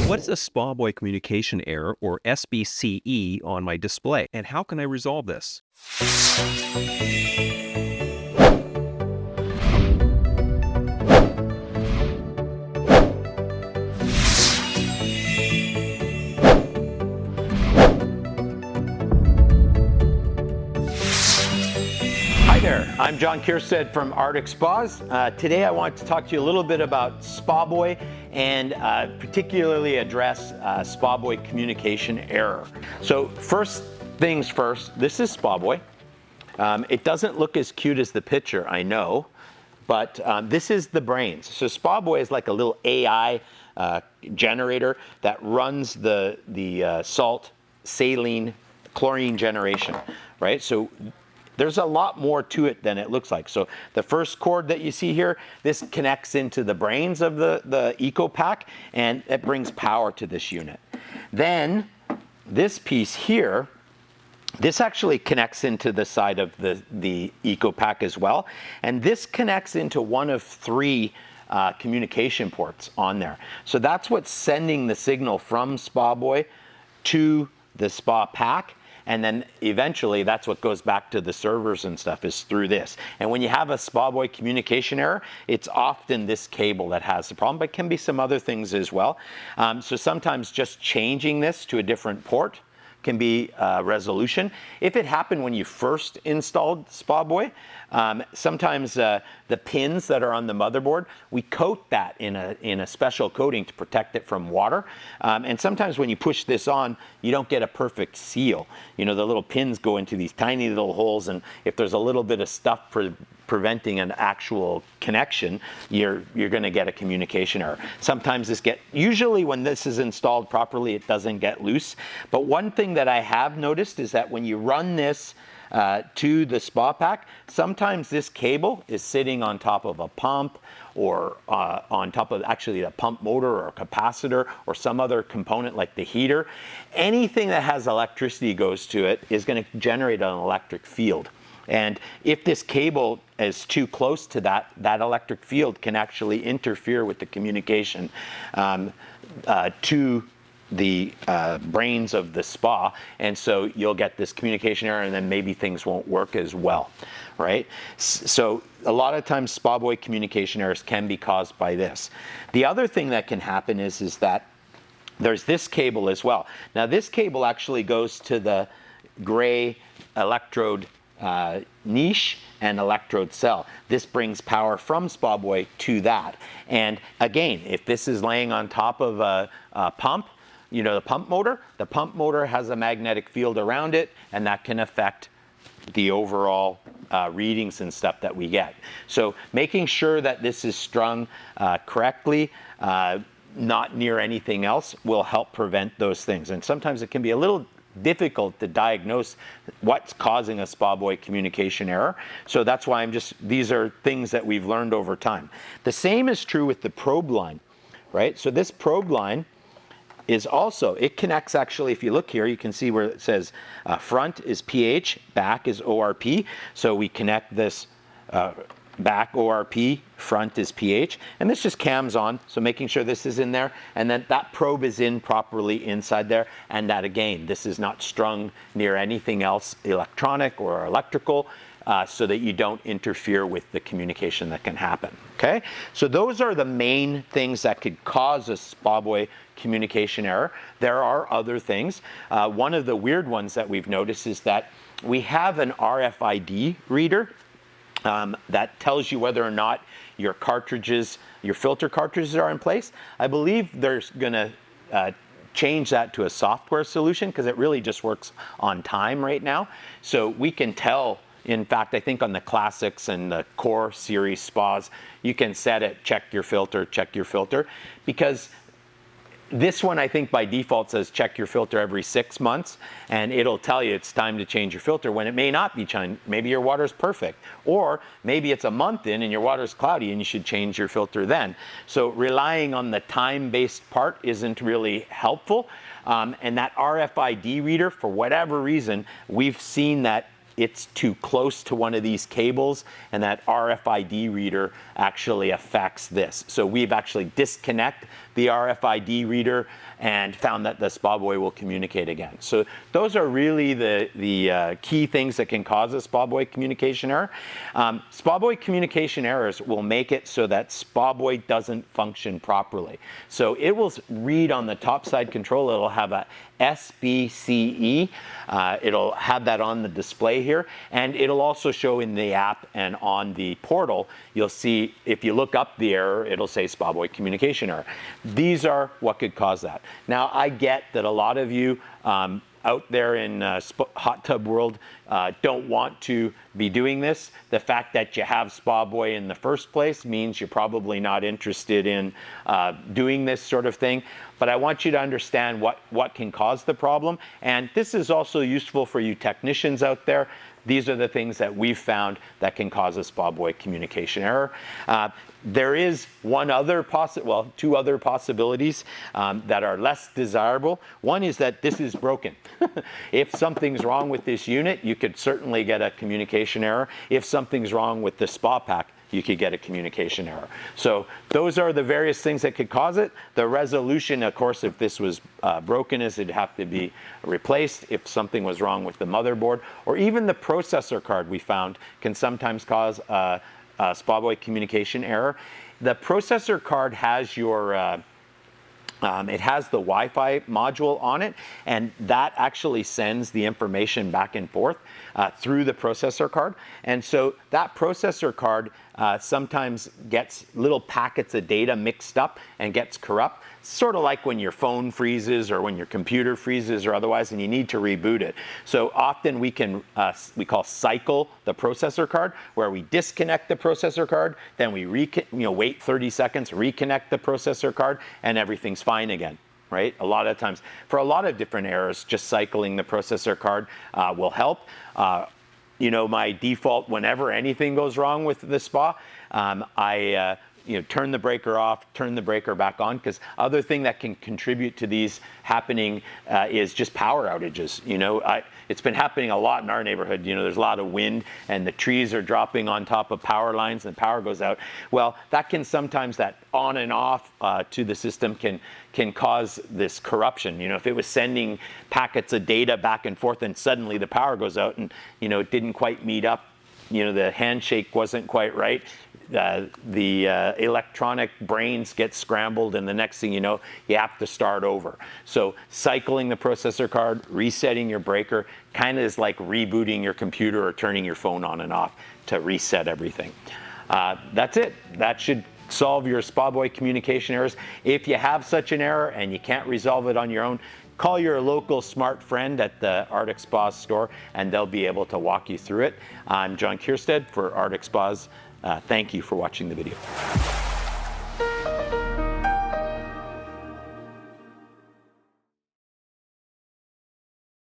What is a spa boy communication error, or SBCE, on my display, and how can I resolve this? Hi there, I'm John Keirstead from Arctic Spas. Today I want to talk to you a little bit about Spa Boy and particularly address Spa Boy communication error. So first things first, this is Spa Boy. It doesn't look as cute as the picture, I know, but this is the brains. So Spa Boy is like a little AI generator that runs the salt, saline, chlorine generation, right? So there's a lot more to it than it looks like. So the first cord that you see here, this connects into the brains of the Eco Pack, and it brings power to this unit. Then this piece here, this actually connects into the side of the Eco Pack as well. And this connects into one of three communication ports on there. So that's what's sending the signal from Spa Boy to the Spa Pack. And then eventually that's what goes back to the servers and stuff, is through this. And when you have a Spa Boy communication error, it's often this cable that has the problem, but it can be some other things as well. So sometimes just changing this to a different port can be a resolution. If it happened when you first installed Spa Boy, sometimes the pins that are on the motherboard, we coat that in a special coating to protect it from water. And sometimes when you push this on, you don't get a perfect seal. You know, the little pins go into these tiny little holes, and if there's a little bit of stuff preventing an actual connection, you're going to get a communication error. Sometimes usually when this is installed properly, it doesn't get loose. But one thing that I have noticed is that when you run this to the Spa Pack, sometimes this cable is sitting on top of a pump, or on top of actually a pump motor or a capacitor or some other component like the heater. Anything that has electricity goes to it is going to generate an electric field. And if this cable is too close to that electric field can actually interfere with the communication to the brains of the spa, and so you'll get this communication error, and then maybe things won't work as well, right? So a lot of times Spa Boy communication errors can be caused by this. The other thing that can happen is that there's this cable as well. Now this cable actually goes to the gray electrode niche and electrode cell. This brings power from Spa Boy to that. And again, if this is laying on top of a pump, you know, the pump motor has a magnetic field around it, and that can affect the overall readings and stuff that we get. So making sure that this is strung correctly, not near anything else, will help prevent those things. And sometimes it can be a little difficult to diagnose what's causing a Spa Boy communication error. So that's why these are things that we've learned over time. The same is true with the probe line, right? So this probe line is also, it connects actually, if you look here, you can see where it says front is pH, back is ORP. So we connect this back ORP, front is pH, and this just cams on, so making sure this is in there, and then that probe is in properly inside there, and that again, this is not strung near anything else electronic or electrical, so that you don't interfere with the communication that can happen, okay? So those are the main things that could cause a Spa Boy communication error. There are other things. One of the weird ones that we've noticed is that we have an RFID reader that tells you whether or not your filter cartridges are in place. I believe they're going to change that to a software solution, because it really just works on time right now. So we can tell, in fact, I think on the Classics and the Core series spas, you can set it, check your filter, because this one, I think by default says check your filter every 6 months, and it'll tell you it's time to change your filter when it may not be time. Maybe your water's perfect, or maybe it's a month in and your water's cloudy and you should change your filter then. So relying on the time-based part isn't really helpful. And that RFID reader, for whatever reason, we've seen that it's too close to one of these cables, and that RFID reader actually affects this. So we've actually disconnected the RFID reader and found that the spa buoy will communicate again. So those are really the key things that can cause a spa buoy communication error. Spa buoy communication errors will make it so that spa buoy doesn't function properly. So it will read on the top side control, it'll have a SBCE. It'll have that on the display here, and it'll also show in the app and on the portal. You'll see, if you look up the error, it'll say spa buoy communication error. These are what could cause that. Now, I get that a lot of you out there in hot tub world don't want to be doing this. The fact that you have spa buoy in the first place means you're probably not interested in doing this sort of thing. But I want you to understand what can cause the problem. And this is also useful for you technicians out there. These are the things that we've found that can cause a spa buoy communication error. There is two other possibilities that are less desirable. One is that this is broken. If something's wrong with this unit, you could certainly get a communication error. If something's wrong with the spa pack, you could get a communication error. So those are the various things that could cause it. The resolution, of course, if this was broken, is it'd have to be replaced. If something was wrong with the motherboard, or even the processor card, we found can sometimes cause a spa buoy communication error. The processor card has your it has the Wi-Fi module on it, and that actually sends the information back and forth through the processor card. And so that processor card sometimes gets little packets of data mixed up and gets corrupt. Sort of like when your phone freezes or when your computer freezes or otherwise, and you need to reboot it. So often we call cycle the processor card, where we disconnect the processor card, then we wait 30 seconds, reconnect the processor card, and everything's fine again. Right? A lot of times, for a lot of different errors, just cycling the processor card will help. My default, whenever anything goes wrong with the spa, I turn the breaker off, turn the breaker back on, because other thing that can contribute to these happening is just power outages. It's been happening a lot in our neighborhood. There's a lot of wind and the trees are dropping on top of power lines and power goes out. Well, that can sometimes, that on and off to the system can cause this corruption. If it was sending packets of data back and forth and suddenly the power goes out and, it didn't quite meet up, the handshake wasn't quite right, the electronic brains get scrambled, and the next thing you know, you have to start over. So cycling the processor card, resetting your breaker, kind of is like rebooting your computer or turning your phone on and off to reset everything. That's it. That should solve your spa buoy communication errors. If you have such an error and you can't resolve it on your own, call your local smart friend at the Arctic Spas store, and they'll be able to walk you through it. I'm John Keirstead for Arctic Spas. Thank you for watching the video.